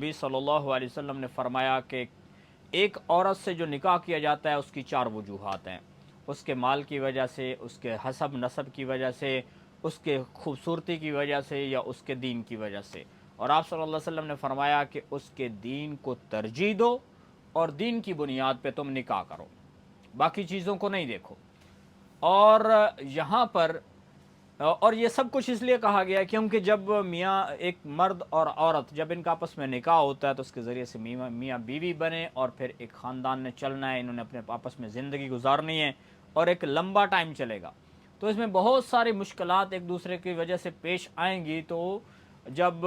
نبی صلی اللہ علیہ وسلم نے فرمایا کہ ایک عورت سے جو نکاح کیا جاتا ہے اس کی چار وجوہات ہیں، اس کے مال کی وجہ سے، اس کے حسب نسب کی وجہ سے، اس کے خوبصورتی کی وجہ سے، یا اس کے دین کی وجہ سے۔ اور آپ صلی اللہ علیہ وسلم نے فرمایا کہ اس کے دین کو ترجیح دو اور دین کی بنیاد پہ تم نکاح کرو، باقی چیزوں کو نہیں دیکھو۔ اور یہاں پر اور یہ سب کچھ اس لیے کہا گیا ہے کیونکہ جب میاں ایک مرد اور عورت جب ان کا آپس میں نکاح ہوتا ہے تو اس کے ذریعے سے میاں بیوی بنے، اور پھر ایک خاندان نے چلنا ہے، انہوں نے اپنے آپس میں زندگی گزارنی ہے اور ایک لمبا ٹائم چلے گا، تو اس میں بہت ساری مشکلات ایک دوسرے کی وجہ سے پیش آئیں گی۔ تو جب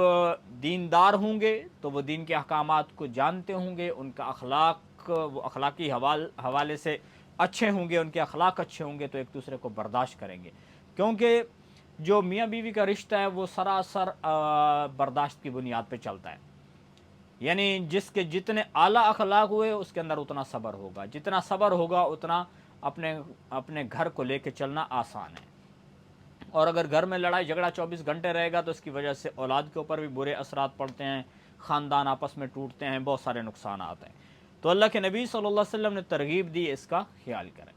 دیندار ہوں گے تو وہ دین کے احکامات کو جانتے ہوں گے، ان کا اخلاق وہ اخلاقی حوالے سے اچھے ہوں گے، ان کے اخلاق اچھے ہوں گے، تو ایک دوسرے کو برداشت کریں گے، کیونکہ جو میاں بیوی کا رشتہ ہے وہ سراسر برداشت کی بنیاد پہ چلتا ہے۔ یعنی جس کے جتنے اعلیٰ اخلاق ہوئے اس کے اندر اتنا صبر ہوگا، جتنا صبر ہوگا اتنا اپنے گھر کو لے کے چلنا آسان ہے۔ اور اگر گھر میں لڑائی جھگڑا 24 گھنٹے رہے گا تو اس کی وجہ سے اولاد کے اوپر بھی برے اثرات پڑتے ہیں، خاندان آپس میں ٹوٹتے ہیں، بہت سارے نقصانات ہیں۔ تو اللہ کے نبی صلی اللہ علیہ وسلم نے ترغیب دی اس کا خیال کریں۔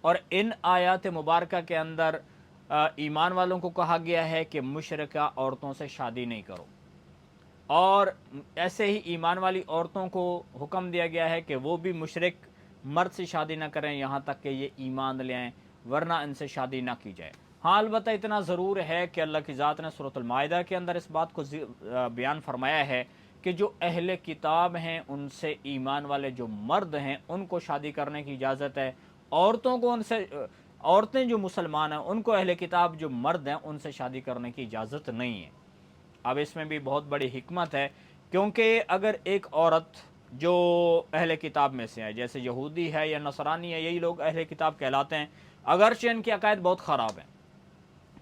اور ان آیات مبارکہ کے اندر ایمان والوں کو کہا گیا ہے کہ مشرکہ عورتوں سے شادی نہیں کرو، اور ایسے ہی ایمان والی عورتوں کو حکم دیا گیا ہے کہ وہ بھی مشرک مرد سے شادی نہ کریں یہاں تک کہ یہ ایمان لے آئیں، ورنہ ان سے شادی نہ کی جائے۔ ہاں البتہ اتنا ضرور ہے کہ اللہ کی ذات نے سورۃ المائدہ کے اندر اس بات کو بیان فرمایا ہے کہ جو اہل کتاب ہیں ان سے ایمان والے جو مرد ہیں ان کو شادی کرنے کی اجازت ہے، عورتوں کو عورتیں جو مسلمان ہیں ان کو اہل کتاب جو مرد ہیں ان سے شادی کرنے کی اجازت نہیں ہے۔ اب اس میں بھی بہت بڑی حکمت ہے، کیونکہ اگر ایک عورت جو اہل کتاب میں سے ہے، جیسے یہودی ہے یا نصرانی ہے، یہی لوگ اہل کتاب کہلاتے ہیں، اگرچہ ان کے عقائد بہت خراب ہیں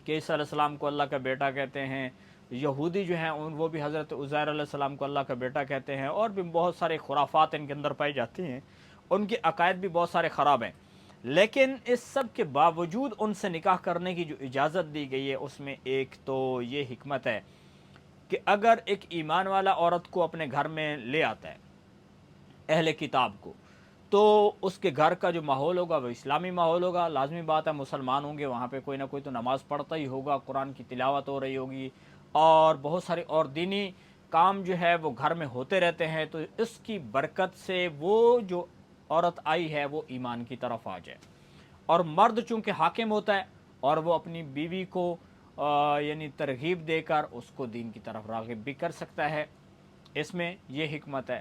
کہ عیسیٰ علیہ السلام کو اللہ کا بیٹا کہتے ہیں، یہودی جو ہیں وہ بھی حضرت عزیر علیہ السلام کو اللہ کا بیٹا کہتے ہیں، اور بھی بہت سارے خرافات ان کے اندر پائی جاتی ہیں، ان کے عقائد بھی بہت سارے خراب ہیں، لیکن اس سب کے باوجود ان سے نکاح کرنے کی جو اجازت دی گئی ہے اس میں ایک تو یہ حکمت ہے کہ اگر ایک ایمان والا عورت کو اپنے گھر میں لے آتا ہے اہل کتاب کو، تو اس کے گھر کا جو ماحول ہوگا وہ اسلامی ماحول ہوگا، لازمی بات ہے مسلمان ہوں گے، وہاں پہ کوئی نہ کوئی تو نماز پڑھتا ہی ہوگا، قرآن کی تلاوت ہو رہی ہوگی، اور بہت سارے اور دینی کام جو ہے وہ گھر میں ہوتے رہتے ہیں، تو اس کی برکت سے وہ جو عورت آئی ہے وہ ایمان کی طرف آ جائے۔ اور مرد چونکہ حاکم ہوتا ہے اور وہ اپنی بیوی کو یعنی ترغیب دے کر اس کو دین کی طرف راغب بھی کر سکتا ہے، اس میں یہ حکمت ہے۔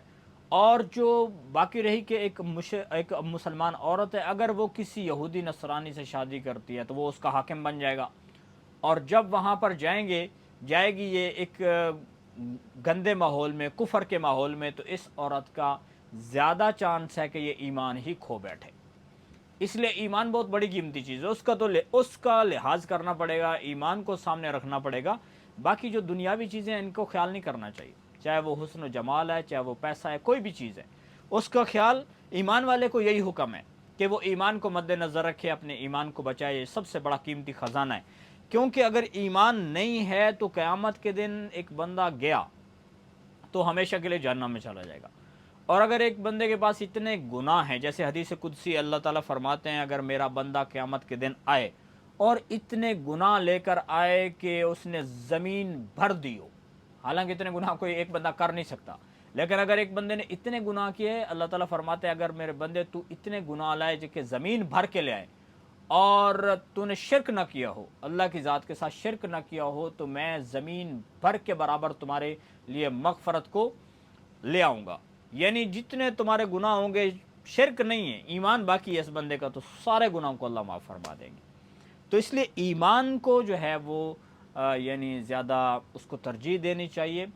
اور جو باقی رہی کہ ایک مسلمان عورت ہے، اگر وہ کسی یہودی نصرانی سے شادی کرتی ہے تو وہ اس کا حاکم بن جائے گا، اور جب وہاں پر جائے گی یہ ایک گندے ماحول میں، کفر کے ماحول میں، تو اس عورت کا زیادہ چانس ہے کہ یہ ایمان ہی کھو بیٹھے۔ اس لیے ایمان بہت بڑی قیمتی چیز ہے، اس کا لحاظ کرنا پڑے گا، ایمان کو سامنے رکھنا پڑے گا، باقی جو دنیاوی چیزیں ہیں ان کو خیال نہیں کرنا چاہیے، چاہے وہ حسن و جمال ہے، چاہے وہ پیسہ ہے، کوئی بھی چیز ہے، اس کا خیال ایمان والے کو یہی حکم ہے کہ وہ ایمان کو مد نظر رکھے، اپنے ایمان کو بچائے، یہ سب سے بڑا قیمتی خزانہ ہے۔ کیونکہ اگر ایمان نہیں ہے تو قیامت کے دن ایک بندہ گیا تو ہمیشہ کے لیے جہنم میں چلا جائے گا، اور اگر ایک بندے کے پاس اتنے گناہ ہیں، جیسے حدیث قدسی اللہ تعالیٰ فرماتے ہیں اگر میرا بندہ قیامت کے دن آئے اور اتنے گناہ لے کر آئے کہ اس نے زمین بھر دی ہو، حالانکہ اتنے گناہ کوئی ایک بندہ کر نہیں سکتا، لیکن اگر ایک بندے نے اتنے گناہ کیے، اللہ تعالیٰ فرماتے ہیں اگر میرے بندے تو اتنے گناہ لائے جو کہ زمین بھر کے لے آئے، اور تو نے شرک نہ کیا ہو، اللہ کی ذات کے ساتھ شرک نہ کیا ہو، تو میں زمین بھر کے برابر تمہارے لیے مغفرت کو لے آؤں گا۔ یعنی جتنے تمہارے گناہ ہوں گے، شرک نہیں ہے، ایمان باقی ہے اس بندے کا، تو سارے گناہوں کو اللہ معاف فرما دیں گے۔ تو اس لیے ایمان کو جو ہے وہ یعنی زیادہ اس کو ترجیح دینی چاہیے۔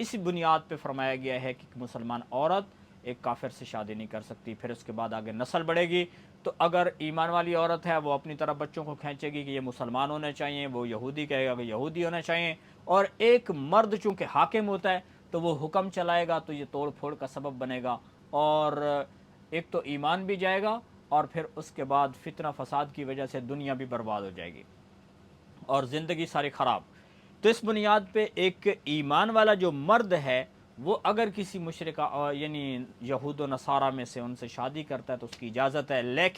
اسی بنیاد پہ فرمایا گیا ہے کہ مسلمان عورت ایک کافر سے شادی نہیں کر سکتی، پھر اس کے بعد آگے نسل بڑھے گی، تو اگر ایمان والی عورت ہے وہ اپنی طرف بچوں کو کھینچے گی کہ یہ مسلمان ہونے چاہیے، وہ یہودی کہے گا کہ یہودی ہونے چاہیے، اور ایک مرد چونکہ حاکم ہوتا ہے تو وہ حکم چلائے گا، تو یہ توڑ پھوڑ کا سبب بنے گا، اور ایک تو ایمان بھی جائے گا، اور پھر اس کے بعد فتنہ فساد کی وجہ سے دنیا بھی برباد ہو جائے گی اور زندگی ساری خراب۔ تو اس بنیاد پہ ایک ایمان والا جو مرد ہے وہ اگر کسی مشرکہ یعنی یہود و نصارہ میں سے ان سے شادی کرتا ہے تو اس کی اجازت ہے، لیکن